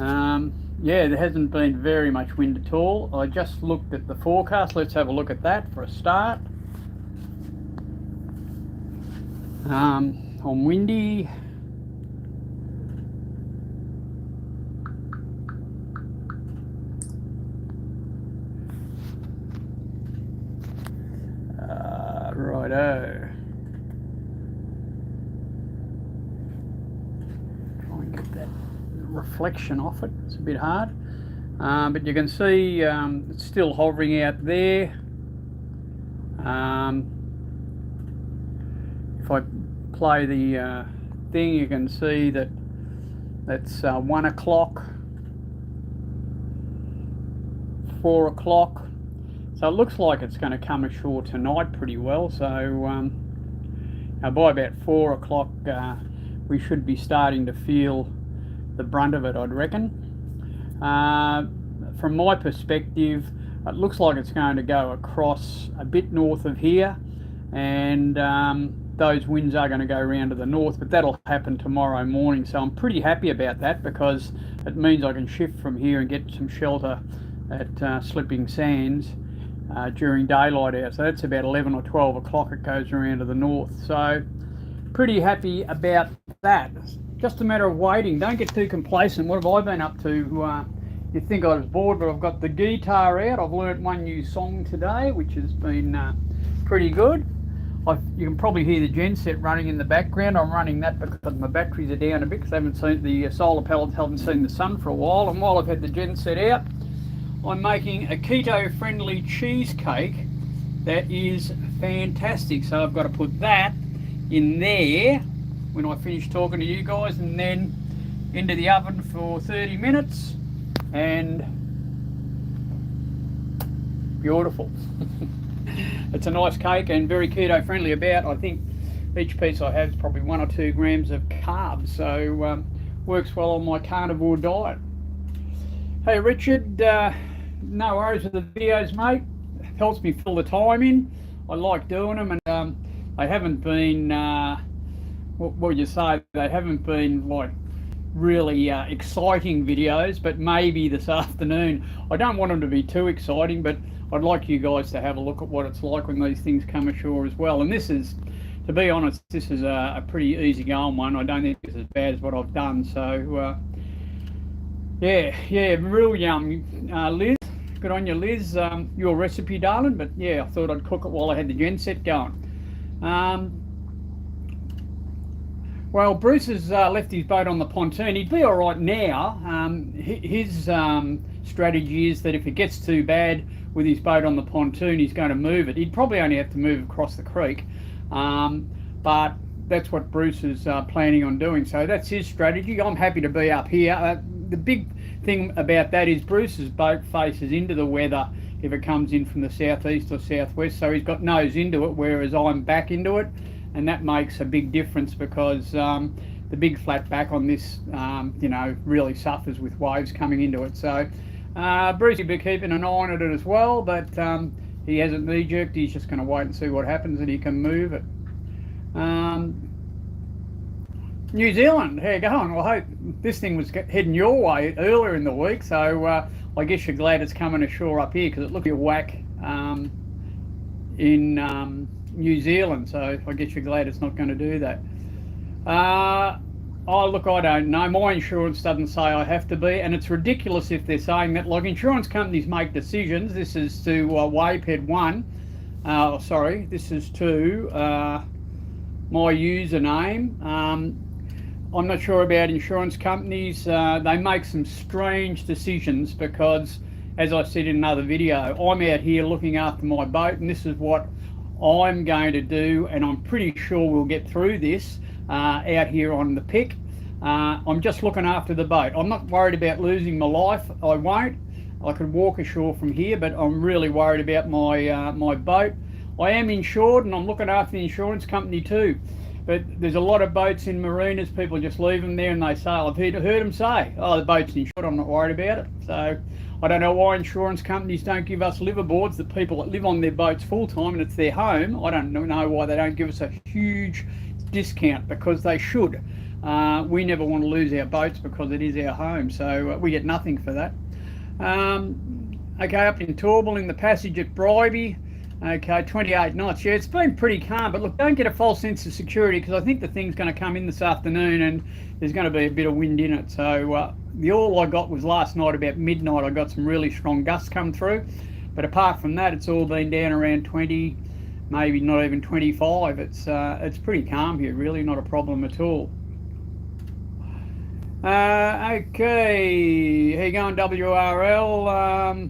Yeah, there hasn't been very much wind at all. I just looked at the forecast. Let's have a look at that for a start. On windy, righto. Try and get that reflection off it. It's a bit hard, but you can see it's still hovering out there. If I play the thing, you can see that that's 1 o'clock, 4 o'clock. So it looks like it's going to come ashore tonight pretty well. So by about 4 o'clock, we should be starting to feel the brunt of it, I'd reckon. From my perspective, it looks like it's going to go across a bit north of here, and those winds are going to go around to the north, but that'll happen tomorrow morning. So I'm pretty happy about that, because it means I can shift from here and get some shelter at Slipping Sands during daylight hours. So that's about 11 or 12 o'clock it goes around to the north. So pretty happy about that. Just a matter of waiting. Don't get too complacent. What have I been up to? You'd think I was bored, but I've got the guitar out. I've learnt one new song today, which has been pretty good. You can probably hear the gen set running in the background. I'm running that because my batteries are down a bit, because I haven't seen the solar panels, haven't seen the sun for a while. And while I've had the gen set out, I'm making a keto-friendly cheesecake that is fantastic. So I've got to put that in there when I finish talking to you guys, and then into the oven for 30 minutes, and beautiful. It's a nice cake and very keto friendly. I think each piece I have is probably 1 or 2 grams of carbs, so works well on my carnivore diet. Hey Richard, no worries with the videos, mate. It helps me fill the time in. I like doing them, and they haven't been what would you say, they haven't been like really exciting videos, but maybe this afternoon. I don't want them to be too exciting, but I'd like you guys to have a look at what it's like when these things come ashore as well. And this is, to be honest, this is a pretty easy going one. I don't think it's as bad as what I've done. So yeah, real yum. Liz, good on you, Liz. Your recipe, darling. But yeah, I thought I'd cook it while I had the gen set going. Well, Bruce has left his boat on the pontoon. He'd be all right now. His strategy is that if it gets too bad with his boat on the pontoon, he's going to move it. He'd probably only have to move across the creek, but that's what Bruce is planning on doing. So that's his strategy. I'm happy to be up here. The big thing about that is Bruce's boat faces into the weather if it comes in from the southeast or southwest, so he's got nose into it, whereas I'm back into it. And that makes a big difference, because the big flat back on this, really suffers with waves coming into it. So Bruce will be keeping an eye on it as well, but he hasn't knee-jerked. He's just going to wait and see what happens, and he can move it. New Zealand, how you going? Well, I hope this thing was heading your way earlier in the week, so I guess you're glad it's coming ashore up here, because it looked like a whack in New Zealand, so I guess you're glad it's not going to do that. Oh look, I don't know. My insurance doesn't say I have to be, and it's ridiculous if they're saying that. Like, insurance companies make decisions. This is to Wavehead 1. Sorry, this is to my username. I'm not sure about insurance companies. They make some strange decisions, because, as I said in another video, I'm out here looking after my boat, and this is what I'm going to do, and I'm pretty sure we'll get through this out here on the pick. I'm just looking after the boat. I'm not worried about losing my life. I won't. I could walk ashore from here, but I'm really worried about my my boat. I am insured, and I'm looking after the insurance company too. But there's a lot of boats in marinas, people just leave them there, and they say, I've heard them say, oh, the boat's insured, I'm not worried about it. So I don't know why insurance companies don't give us liveaboards, the people that live on their boats full time and it's their home. I don't know why they don't give us a huge discount, because they should. We never want to lose our boats because it is our home, so we get nothing for that. Okay, up in Torbil in the passage at Bribey. Okay, 28 knots. Yeah, it's been pretty calm, but look, don't get a false sense of security, because I think the thing's going to come in this afternoon and there's going to be a bit of wind in it. So the all I got was last night about midnight. I got some really strong gusts come through, but apart from that, it's all been down around 20, maybe not even 25. It's pretty calm here, really, not a problem at all. Okay, here you going, WRL.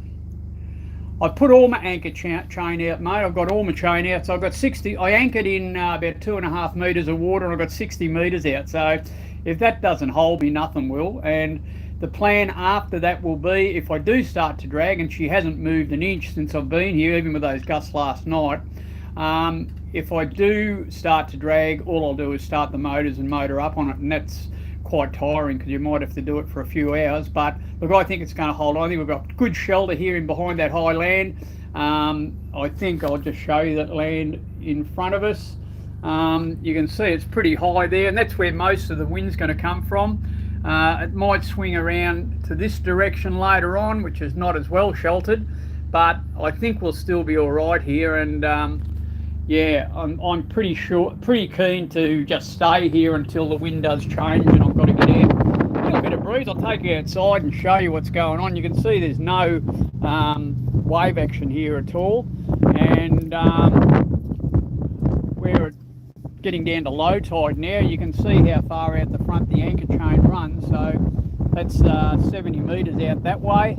I've put all my anchor chain out, mate. I've got all my chain out. So I've got 60. I anchored in about 2.5 metres of water, and I've got 60 metres out. So if that doesn't hold me, nothing will. And the plan after that will be, if I do start to drag, and she hasn't moved an inch since I've been here, even with those gusts last night, if I do start to drag, all I'll do is start the motors and motor up on it, and that's quite tiring because you might have to do it for a few hours. But look, I think it's going to hold on. I think we've got good shelter here in behind that high land. I think I'll just show you that land in front of us. You can see it's pretty high there, and that's where most of the wind's going to come from. It might swing around to this direction later on, which is not as well sheltered, but I think we'll still be all right here. And yeah, I'm pretty keen to just stay here until the wind does change and I've got to get out. A little bit of breeze. I'll take you outside and show you what's going on. You can see there's no wave action here at all, and we're getting down to low tide now. You can see how far out the front the anchor chain runs, so that's 70 metres out that way,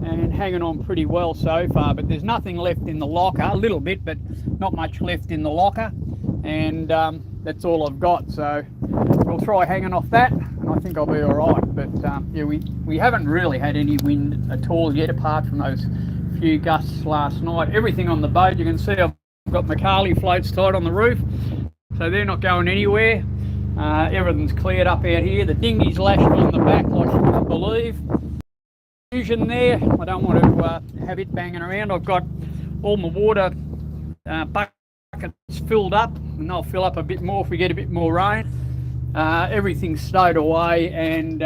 and hanging on pretty well so far. But there's nothing left in the locker, a little bit, but not much left in the locker, and that's all I've got. So we'll try hanging off that, and I think I'll be all right. But yeah, we haven't really had any wind at all yet, apart from those few gusts last night. Everything on the boat, you can see I've got my Carly floats tied on the roof, so they're not going anywhere. Everything's cleared up out here. The dinghy's lashed on the back, like you can believe. Fusion there, I don't want to have it banging around. I've got all my water buckets filled up, and they'll fill up a bit more if we get a bit more rain. Everything's stowed away and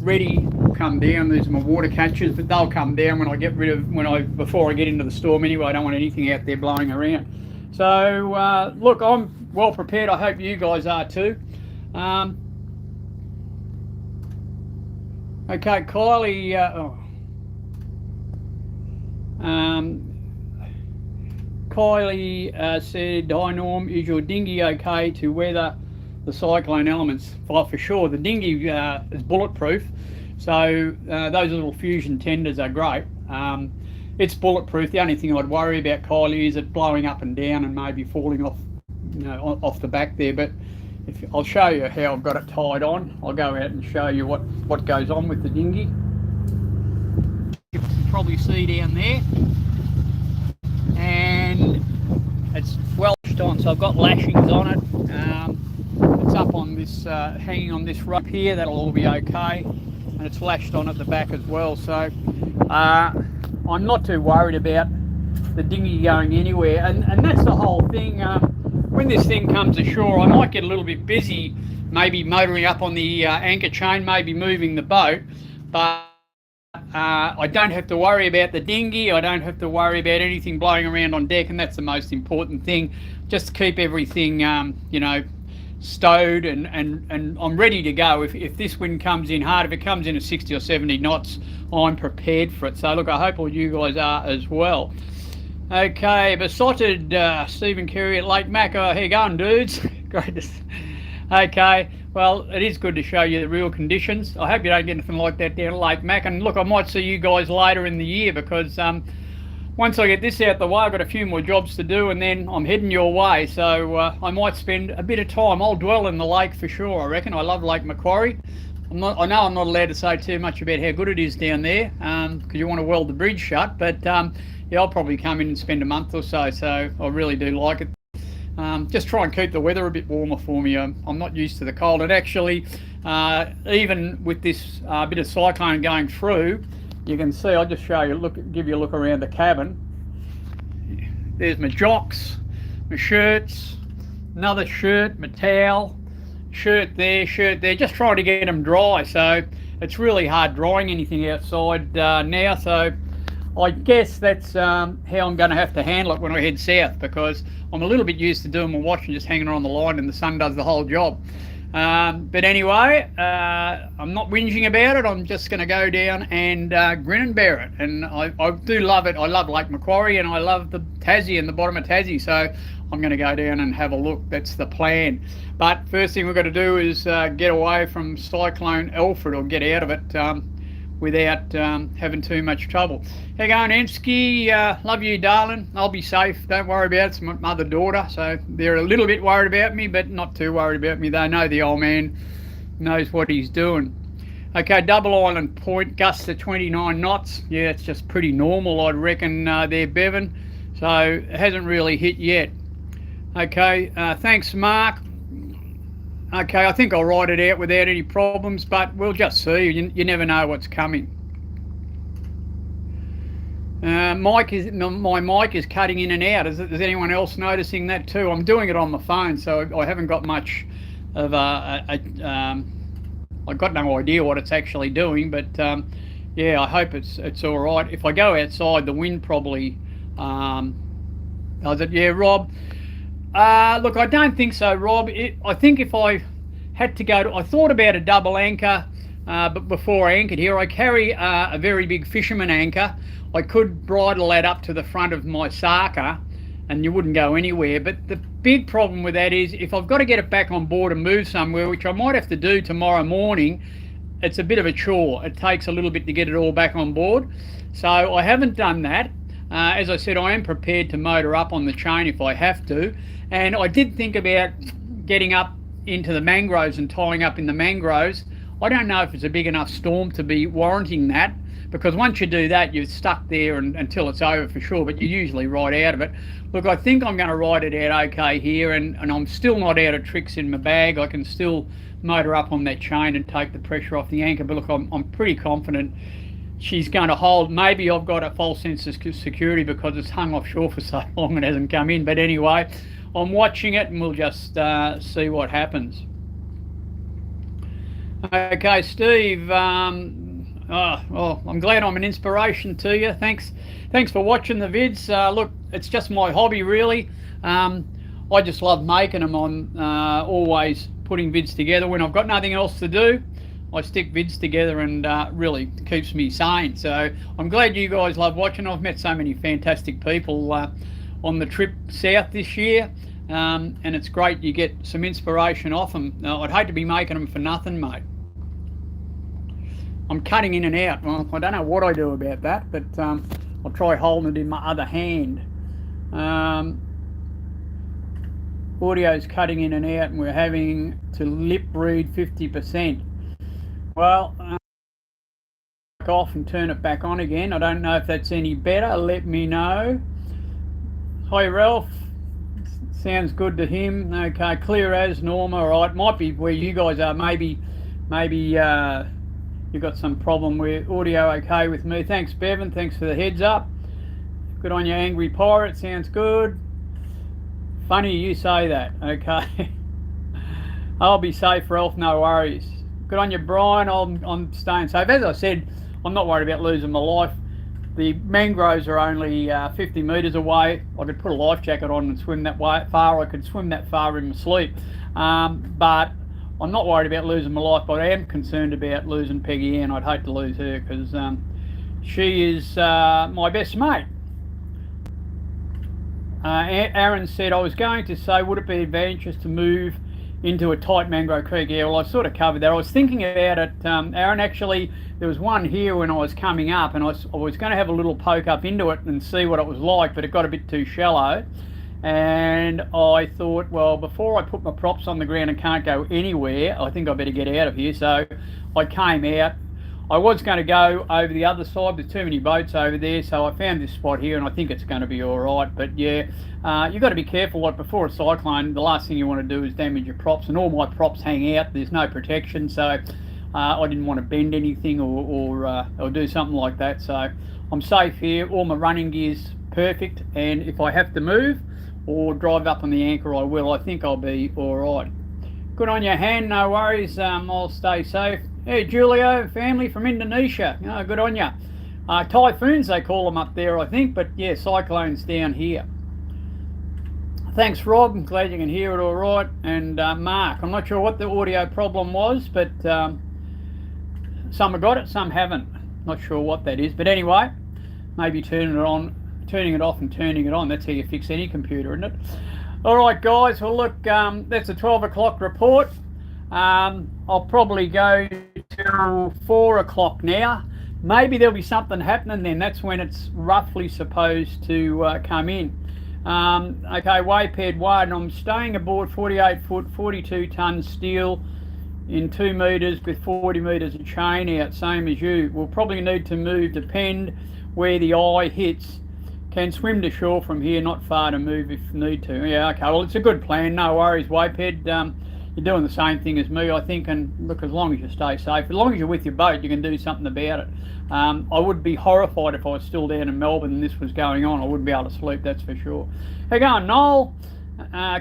ready to come down. There's my water catchers, but they'll come down when I get rid of, before I get into the storm anyway. I don't want anything out there blowing around. So look, I'm well prepared. I hope you guys are too. Okay, Kylie. Kylie said, "Hi Norm, is your dinghy okay to weather the cyclone elements?" Well, for sure. The dinghy is bulletproof, so those little fusion tenders are great. It's bulletproof. The only thing I'd worry about, Kylie, is it blowing up and down and maybe falling off, off the back there. But I'll show you how I've got it tied on. I'll go out and show you what goes on with the dinghy. You can probably see down there, and it's well lashed on, so I've got lashings on it. It's up on this, hanging on this rope here. That'll all be okay, and it's lashed on at the back as well. So I'm not too worried about the dinghy going anywhere, and that's the whole thing. When this thing comes ashore, I might get a little bit busy, maybe motoring up on the anchor chain, maybe moving the boat, but I don't have to worry about the dinghy. I don't have to worry about anything blowing around on deck, and that's the most important thing. Just to keep everything, stowed, and I'm ready to go. If this wind comes in hard, if it comes in at 60 or 70 knots, I'm prepared for it. So look, I hope all you guys are as well. Okay, besotted Stephen Carey at Lake Mac. Oh, how you going, dudes? Great to okay, well, it is good to show you the real conditions. I hope you don't get anything like that down at Lake Mac. And look, I might see you guys later in the year, because once I get this out the way, I've got a few more jobs to do, and then I'm heading your way. So I might spend a bit of time. I'll dwell in the lake for sure, I reckon. I love Lake Macquarie. I know I'm not allowed to say too much about how good it is down there, because you want to weld the bridge shut, but yeah, I'll probably come in and spend a month or so, so I really do like it. Just try and keep the weather a bit warmer for me. I'm not used to the cold, and actually, even with this bit of cyclone going through, you can see, I'll just show you, give you a look around the cabin. There's my jocks, my shirts, another shirt, my towel, shirt there, just trying to get them dry. So it's really hard drying anything outside now. So I guess that's how I'm going to have to handle it when I head south, because I'm a little bit used to doing my watch and just hanging on the line, and the sun does the whole job. But anyway, I'm not whinging about it. I'm just going to go down and grin and bear it. And I do love it. I love Lake Macquarie, and I love the Tassie and the bottom of Tassie. So I'm going to go down and have a look. That's the plan. But first thing we've got to do is get away from Cyclone Alfred, or get out of it without having too much trouble. How you going, Emsky? Love you, darling. I'll be safe. Don't worry about it. It's my mother-daughter, so they're a little bit worried about me, but not too worried about me. They know the old man knows what he's doing. Okay, Double Island Point, gusts of 29 knots. Yeah, it's just pretty normal, I'd reckon, there, Bevan. So it hasn't really hit yet. Okay, thanks, Mark. Okay, I think I'll ride it out without any problems, but we'll just see. You never know what's coming. My mic is cutting in and out. Is anyone else noticing that too? I'm doing it on my phone, so I haven't got much of I've got no idea what it's actually doing, but yeah, I hope it's all right. If I go outside, the wind probably does it. Yeah, Rob. Look, I don't think so, Rob. I think if I had to go I thought about a double anchor, but before I anchored here, I carry a very big fisherman anchor. I could bridle that up to the front of my Sarker, and you wouldn't go anywhere. But the big problem with that is, if I've got to get it back on board and move somewhere, which I might have to do tomorrow morning, it's a bit of a chore. It takes a little bit to get it all back on board. So I haven't done that. As I said, I am prepared to motor up on the chain if I have to. And I did think about getting up into the mangroves and tying up in the mangroves. I don't know if it's a big enough storm to be warranting that, because once you do that, you're stuck there until it's over for sure, but you're usually right out of it. Look, I think I'm going to ride it out okay here, and I'm still not out of tricks in my bag. I can still motor up on that chain and take the pressure off the anchor, but look, I'm pretty confident she's going to hold. Maybe I've got a false sense of security because it's hung offshore for so long and hasn't come in, but anyway, I'm watching it, and we'll just see what happens. Okay, Steve. Well, I'm glad I'm an inspiration to you. Thanks for watching the vids. Look, it's just my hobby, really. I just love making them. I'm always putting vids together. When I've got nothing else to do, I stick vids together, and really keeps me sane. So I'm glad you guys love watching. I've met so many fantastic people on the trip south this year, and it's great you get some inspiration off them. I'd hate to be making them for nothing, mate. I'm cutting in and out. Well, I don't know what I do about that, but I'll try holding it in my other hand. Audio's cutting in and out, and we're having to lip read 50%. Well, off and turn it back on again. I don't know if that's any better. Let me know. Hi, Ralph. Sounds good to him. Okay, clear as normal. All right, might be where you guys are. Maybe you've got some problem with audio. Okay with me. Thanks, Bevan. Thanks for the heads up. Good on you, Angry Pirate. Sounds good. Funny you say that. Okay. I'll be safe, Ralph. No worries. Good on you, Brian. I'm staying safe. As I said, I'm not worried about losing my life. The mangroves are only 50 metres away. I could put a life jacket on and swim that far. I could swim that far in my sleep. But I'm not worried about losing my life, but I am concerned about losing Peggy-Anne. I'd hate to lose her, because she is my best mate. Aaron said, I was going to say, would it be advantageous to move into a tight mangrove creek? Yeah, well, I sort of covered that. I was thinking about it, Aaron. Actually, there was one here when I was coming up, and I was going to have a little poke up into it and see what it was like, but it got a bit too shallow. And I thought, well, before I put my props on the ground and can't go anywhere, I think I better get out of here. So I came out. I was going to go over the other side. There's too many boats over there, so I found this spot here, and I think it's going to be all right. But yeah, you've got to be careful. Like before a cyclone, the last thing you want to do is damage your props, and all my props hang out. There's no protection, so I didn't want to bend anything or do something like that. So I'm safe here. All my running gear's perfect, and if I have to move or drive up on the anchor, I will. I think I'll be all right. Good on your hand, no worries. I'll stay safe. Hey, Julio, family from Indonesia. Oh, good on you. Typhoons, they call them up there, I think, but yeah, cyclones down here. Thanks, Rob. I'm glad you can hear it all right. And Mark, I'm not sure what the audio problem was, but some have got it, some haven't. Not sure what that is, but anyway, maybe turning it off and turning it on. That's how you fix any computer, isn't it? All right, guys. Well, look, that's a 12 o'clock report. I'll probably go till 4 o'clock now. Maybe there'll be something happening then. That's when it's roughly supposed to come in. Okay, Wayped 1. I'm staying aboard 48 foot, 42 ton steel in 2 metres with 40 metres of chain out, same as you. We'll probably need to move, depend where the eye hits. Can swim to shore from here, not far to move if need to. Yeah, okay, well, it's a good plan, no worries, Wayped. You're doing the same thing as me, I think, and look, as long as you stay safe, as long as you're with your boat, you can do something about it. I would be horrified if I was still down in Melbourne and this was going on. I wouldn't be able to sleep, that's for sure. How you going, Noel?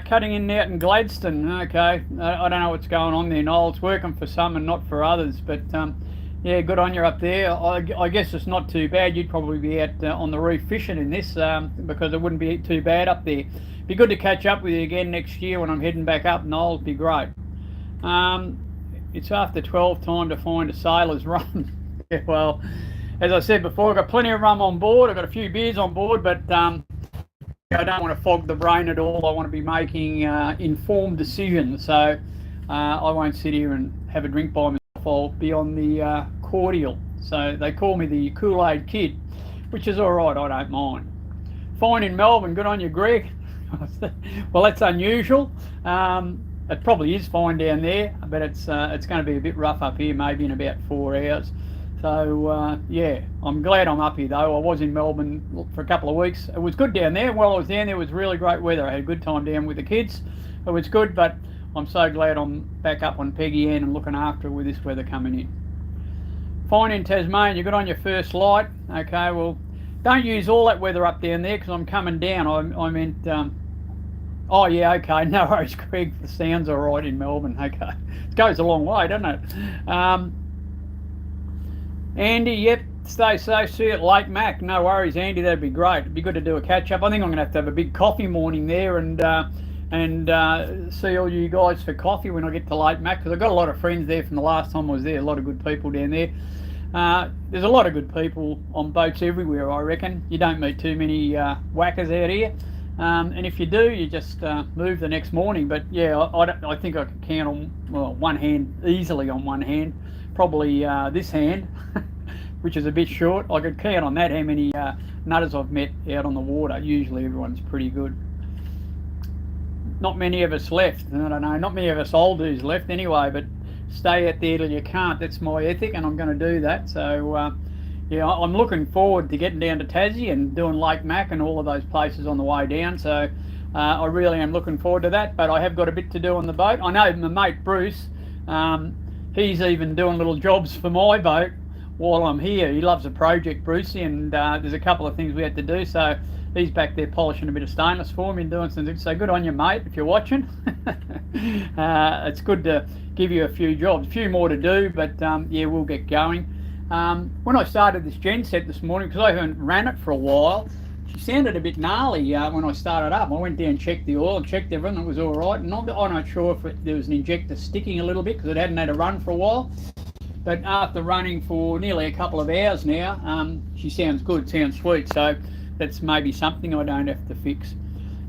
Cutting in and out in Gladstone. Okay, I don't know what's going on there, Noel. It's working for some and not for others, but yeah, good on you up there. I guess it's not too bad. You'd probably be out on the reef fishing in this because it wouldn't be too bad up there. Be good to catch up with you again next year when I'm heading back up, Noel. It'd be great. It's after 12 time to find a sailor's rum. Yeah, well, as I said before, I've got plenty of rum on board. I've got a few beers on board, but I don't want to fog the brain at all. I want to be making informed decisions. So I won't sit here and have a drink by myself. I'll be on the cordial. So they call me the Kool-Aid Kid, which is all right. I don't mind. Fine in Melbourne. Good on you, Greg. Well, that's unusual. It probably is fine down there, but it's going to be a bit rough up here, maybe in about 4 hours. So yeah, I'm glad I'm up here though. I was in Melbourne for a couple of weeks. It was good down there. While I was down there, it was really great weather. I had a good time down with the kids. It was good, but I'm so glad I'm back up on Peggy-Anne and looking after her with this weather coming in. Fine in Tasmania. You got on your first light. Okay, well, don't use all that weather up down there because I'm coming down. I meant, oh yeah, okay, no worries, Greg. The sound's all right in Melbourne. Okay, it goes a long way, doesn't it? Andy, yep, stay safe. See you at Lake Mac. No worries, Andy. That'd be great. It'd be good to do a catch up. I think I'm going to have a big coffee morning there and see all you guys for coffee when I get to Lake Mac because I've got a lot of friends there from the last time I was there. A lot of good people down there. There's a lot of good people on boats everywhere, I reckon. You don't meet too many whackers out here. And if you do, you just move the next morning. But yeah, I think I can count on, well, one hand, easily on one hand. Probably this hand, which is a bit short. I could count on that how many nutters I've met out on the water. Usually everyone's pretty good. Not many of us left. I don't know, not many of us old dudes left anyway, but stay out there till you can't. That's my ethic, and I'm going to do that. So yeah, I'm looking forward to getting down to Tassie and doing Lake Mac and all of those places on the way down. So I really am looking forward to that, but I have got a bit to do on the boat. I know my mate Bruce, he's even doing little jobs for my boat while I'm here. He loves a project, Brucey, and there's a couple of things we had to do. So he's back there polishing a bit of stainless for me and doing something. So good on you, mate, if you're watching. It's good to give you a few jobs, a few more to do, but yeah, we'll get going. When I started this gen set this morning, because I haven't ran it for a while, she sounded a bit gnarly when I started up. I went down and checked the oil and checked everything. It was all right. And I'm not sure if there was an injector sticking a little bit because it hadn't had a run for a while. But after running for nearly a couple of hours now, she sounds good, sounds sweet. So that's maybe something I don't have to fix.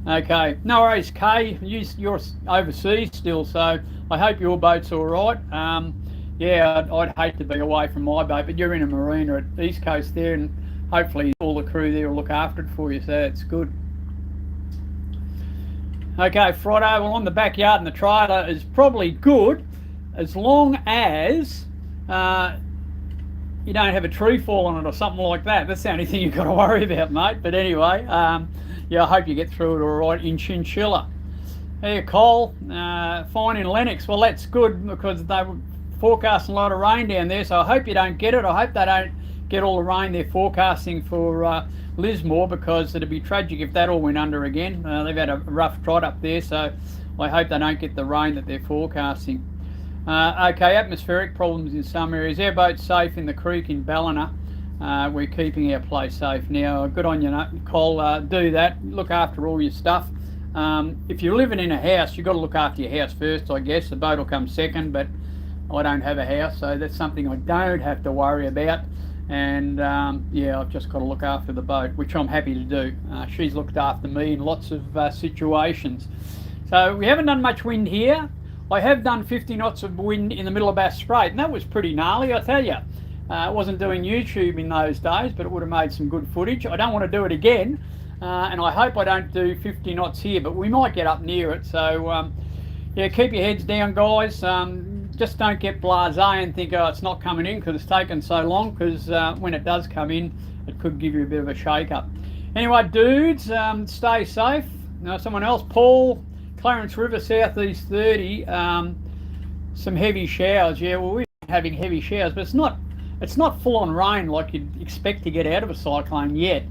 Okay, no worries, Kay. You're overseas still, so I hope your boat's all right. Yeah, I'd hate to be away from my boat, but you're in a marina at the East Coast there, and hopefully all the crew there will look after it for you, so that's good. Okay, Friday, well, on the backyard and the trailer is probably good as long as you don't have a tree fall on it or something like that. That's the only thing you've got to worry about, mate. But anyway, yeah, I hope you get through it all right in Chinchilla. Hey, Cole, fine in Lennox. Well, that's good because they were forecasting a lot of rain down there, so I hope you don't get it. I hope they don't get all the rain they're forecasting for Lismore, because it'd be tragic if that all went under again. They've had a rough trot up there, so I hope they don't get the rain that they're forecasting. Okay, atmospheric problems in some areas. Our boat's safe in the creek in Ballina. We're keeping our place safe now. Good on you, Cole. Do that. Look after all your stuff. If you're living in a house, you've got to look after your house first, I guess. The boat will come second, but I don't have a house, so that's something I don't have to worry about. And yeah, I've just got to look after the boat, which I'm happy to do. She's looked after me in lots of situations. So we haven't done much wind here. I have done 50 knots of wind in the middle of Bass Strait, and that was pretty gnarly, I tell you. I wasn't doing YouTube in those days, but it would have made some good footage. I don't want to do it again, and I hope I don't do 50 knots here, but we might get up near it. So yeah, keep your heads down, guys. Just don't get blasé and think, oh, it's not coming in because it's taken so long, because when it does come in, it could give you a bit of a shake-up. Anyway, dudes, stay safe. Now, someone else, Paul, Clarence River, southeast 30, some heavy showers. Yeah, well, we're having heavy showers, but it's not full-on rain like you'd expect to get out of a cyclone yet.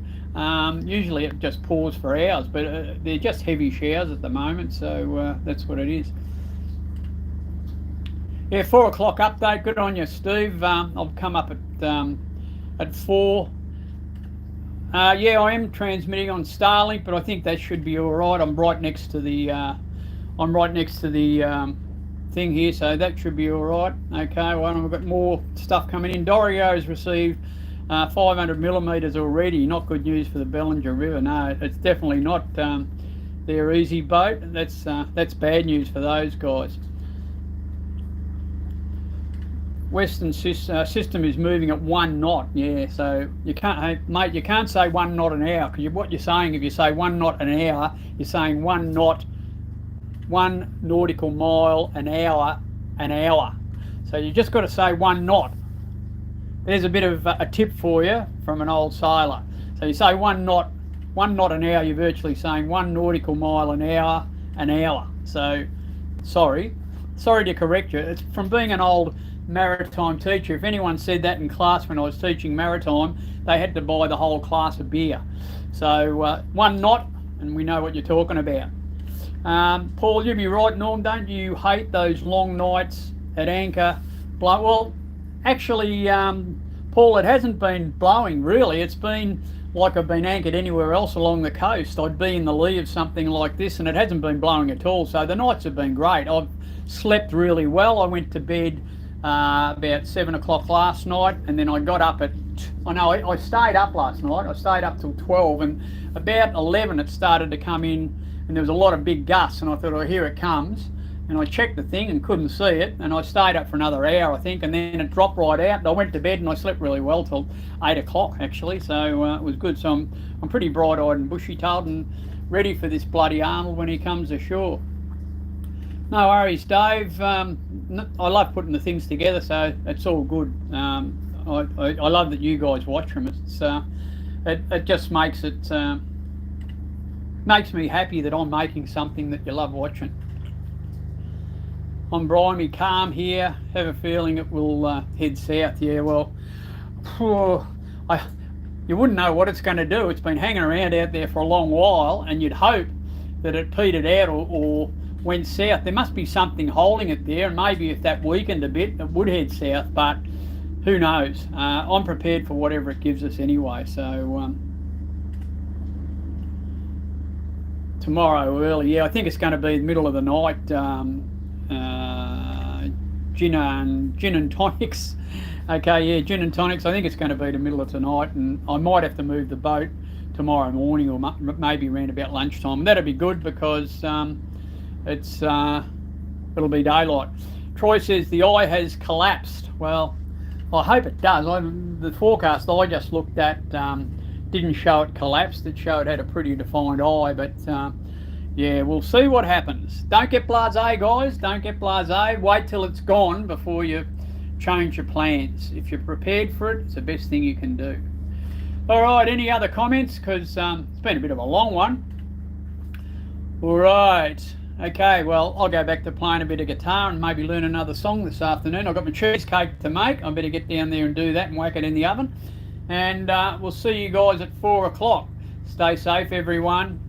Usually it just pours for hours, but they're just heavy showers at the moment, so that's what it is. Yeah, 4 o'clock update. Good on you, Steve. I've come up at 4. Yeah, I am transmitting on Starlink, but I think that should be all right. I'm right next to the thing here, so that should be all right. Okay, well, I've got more stuff coming in. Dorio has received 500 millimeters already. Not good news for the Bellinger River. No, it's definitely not their easy boat. That's bad news for those guys. Western system is moving at 1 knot. Yeah, so you can't, hey, mate, you can't say 1 knot an hour, because what you're saying, if you say 1 knot an hour, you're saying 1 knot, 1 nautical mile an hour, an hour. So you just got to say 1 knot. There's a bit of a tip for you from an old sailor. So you say 1 knot an hour, you're virtually saying 1 nautical mile an hour, an hour. So sorry to correct you. It's from being an old maritime teacher. If anyone said that in class when I was teaching maritime, they had to buy the whole class of beer. So 1 knot, and we know what you're talking about. Paul, you'd be right, Norm. Don't you hate those long nights at anchor? Well, actually, Paul, it hasn't been blowing really. It's been like I've been anchored anywhere else along the coast. I'd be in the lee of something like this, and it hasn't been blowing at all. So the nights have been great. I've slept really well. I went to bed about 7 o'clock last night, and then I got up at, I stayed up last night. I stayed up till 12, and about 11 it started to come in, and there was a lot of big gusts, and I thought, oh, here it comes. And I checked the thing and couldn't see it, and I stayed up for another hour, I think, and then it dropped right out, and I went to bed and I slept really well till 8 o'clock actually, so it was good. So I'm pretty bright-eyed and bushy-tailed and ready for this bloody Arnold when he comes ashore. No worries, Dave. I love putting the things together, so it's all good. I love that you guys watch them. It just makes me happy that I'm making something that you love watching. I'm briny, calm here. Have a feeling it will head south. Yeah, well, you wouldn't know what it's going to do. It's been hanging around out there for a long while, and you'd hope that it petered out or went south. There must be something holding it there, and maybe if that weakened a bit, it would head south, but who knows. I'm prepared for whatever it gives us anyway. So tomorrow early, yeah, I think it's going to be the middle of the night. Gin and tonics. Okay, yeah, gin and tonics. I think it's going to be the middle of tonight, and I might have to move the boat tomorrow morning, or maybe around about lunchtime. And that'd be good because it'll be daylight. Troy says the eye has collapsed. Well, I hope it does. The forecast I just looked at didn't show it collapsed. It showed it had a pretty defined eye, but yeah, we'll see what happens. Don't get blasé, guys. Don't get blasé. Wait till it's gone before you change your plans. If you're prepared for it, it's the best thing you can do. All right, any other comments? Because it's been a bit of a long one. All right. Okay, well, I'll go back to playing a bit of guitar and maybe learn another song this afternoon. I've got my cheesecake to make. I better get down there and do that and whack it in the oven. And we'll see you guys at 4 o'clock. Stay safe, everyone.